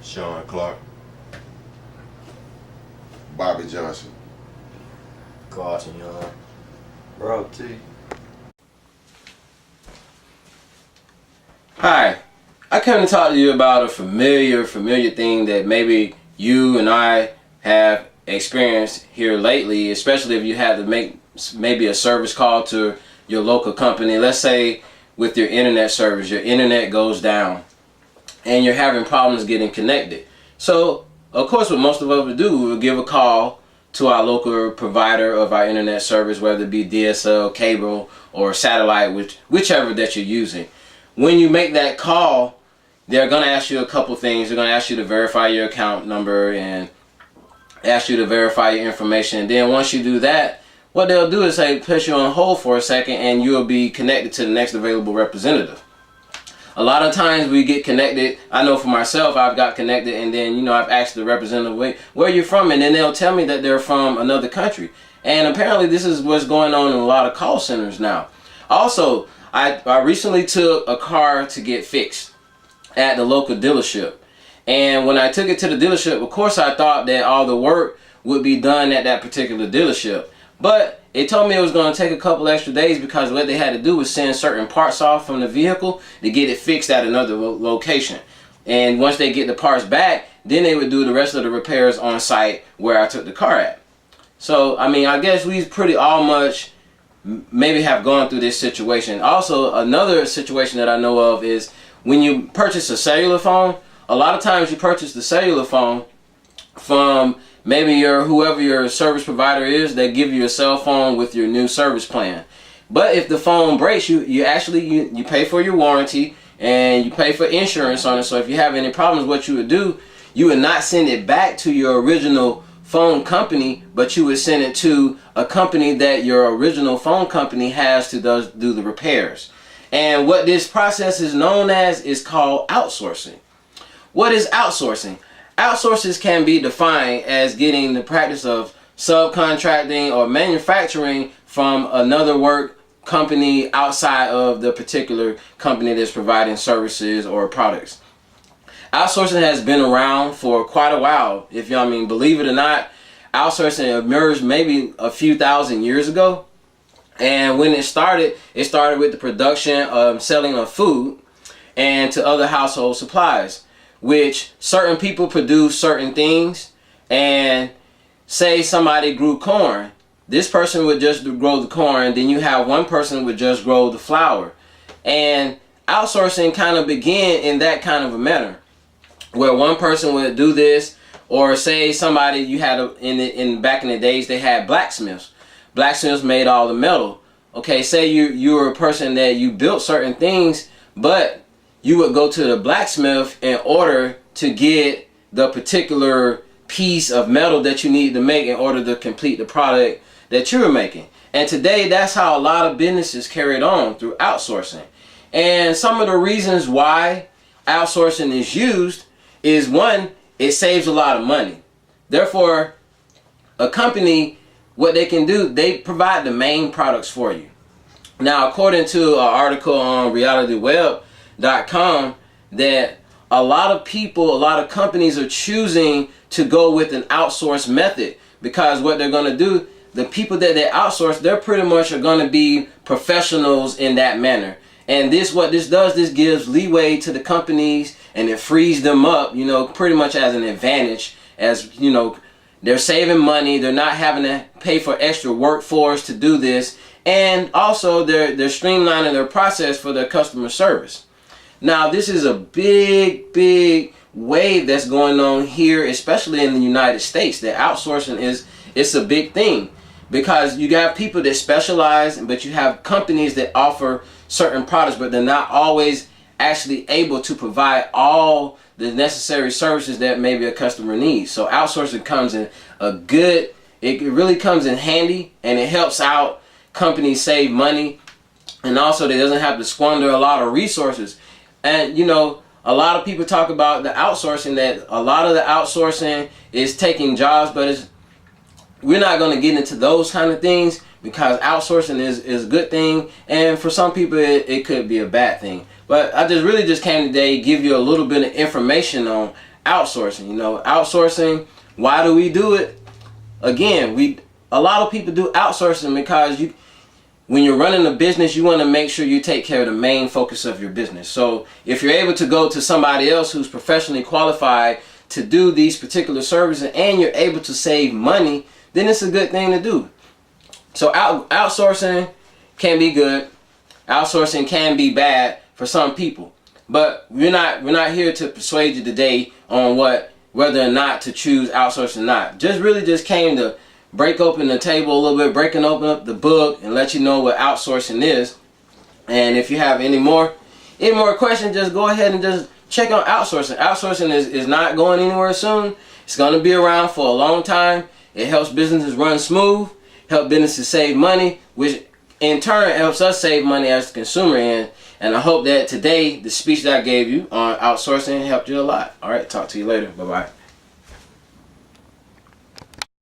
Sean Clark. Bobby Johnson. Carlton Young. Bro, T. Hi, I come to talk to you about a familiar thing that maybe you and I have experienced here lately, especially if you had to make maybe a service call to your local company. Let's say with your internet service, your internet goes down and you're having problems getting connected. So, of course, what most of us would do, we would give a call to our local provider of our internet service, whether it be DSL, cable, or satellite, whichever that you're using. When you make that call, they're going to ask you a couple things. They're going to ask you to verify your account number and ask you to verify your information. And then once you do that, what they'll do is say, put you on hold for a second and you'll be connected to the next available representative. A lot of times we get connected. I know for myself, I've got connected and then, I've asked the representative, where are you from? And then they'll tell me that they're from another country. And apparently this is what's going on in a lot of call centers now. Also, I recently took a car to get fixed at the local dealership. And when I took it to the dealership, of course I thought that all the work would be done at that particular dealership. But it told me it was going to take a couple extra days because what they had to do was send certain parts off from the vehicle to get it fixed at another location. And once they get the parts back, then they would do the rest of the repairs on site where I took the car at. So, I guess we pretty all much maybe have gone through this situation. Also, another situation that I know of is when you purchase a cellular phone, a lot of times you purchase the cellular phone from maybe whoever your service provider is. They give you a cell phone with your new service plan. But if the phone breaks, you pay for your warranty and you pay for insurance on it. So if you have any problems, what you would do, you would not send it back to your original phone company, but you would send it to a company that your original phone company has to do the repairs. And what this process is known as is called outsourcing. What is outsourcing? Outsourcing can be defined as getting the practice of subcontracting or manufacturing from another work company outside of the particular company that's providing services or products. Outsourcing has been around for quite a while. If you believe it or not, outsourcing emerged maybe a few thousand years ago. And when it started with the production, selling of food and to other household supplies, which certain people produce certain things. And say somebody grew corn, this person would just grow the corn, then you have one person would just grow the flour. And outsourcing kind of began in that kind of a manner, where one person would do this. Or say somebody, you had back in the days, they had blacksmiths. Blacksmiths made all the metal. Okay, say you were a person that you built certain things, but you would go to the blacksmith in order to get the particular piece of metal that you need to make in order to complete the product that you were making. And today, that's how a lot of businesses carried on through outsourcing. And some of the reasons why outsourcing is used is, one, it saves a lot of money. Therefore, a company, what they can do, they provide the main products for you. Now, according to an article on realityweb.com, that a lot of people, a lot of companies are choosing to go with an outsourced method, because what they're going to do, the people that they outsource, they're pretty much are going to be professionals in that manner. And what this does, this gives leeway to the companies and it frees them up, pretty much as an advantage, as, they're saving money. They're not having to pay for extra workforce to do this. And also they're streamlining their process for their customer service. Now, this is a big wave that's going on here, especially in the United States. That outsourcing it's a big thing, because you got people that specialize, but you have companies that offer certain products, but they're not always actually able to provide all the necessary services that maybe a customer needs. So outsourcing comes in it really comes in handy, and it helps out companies save money, and also they doesn't have to squander a lot of resources. And a lot of people talk about the outsourcing, that a lot of the outsourcing is taking jobs, but we're not going to get into those kind of things, because outsourcing is a good thing, and for some people it could be a bad thing. But I just came today to give you a little bit of information on outsourcing. You know, outsourcing, why do we do it? Again, a lot of people do outsourcing because when you're running a business, you want to make sure you take care of the main focus of your business. So if you're able to go to somebody else who's professionally qualified to do these particular services and you're able to save money, then it's a good thing to do. So outsourcing can be good. Outsourcing can be bad for some people. But we're not here to persuade you today on whether or not to choose outsourcing or not. Just came to break open the table a little bit, breaking open up the book, and let you know what outsourcing is. And if you have any more questions, just go ahead and just check on outsourcing. Outsourcing is not going anywhere soon. It's going to be around for a long time. It helps businesses run smooth, help businesses save money, which in turn helps us save money as the consumer end. And I hope that today the speech that I gave you on outsourcing helped you a lot. All right, talk to you later. Bye-bye.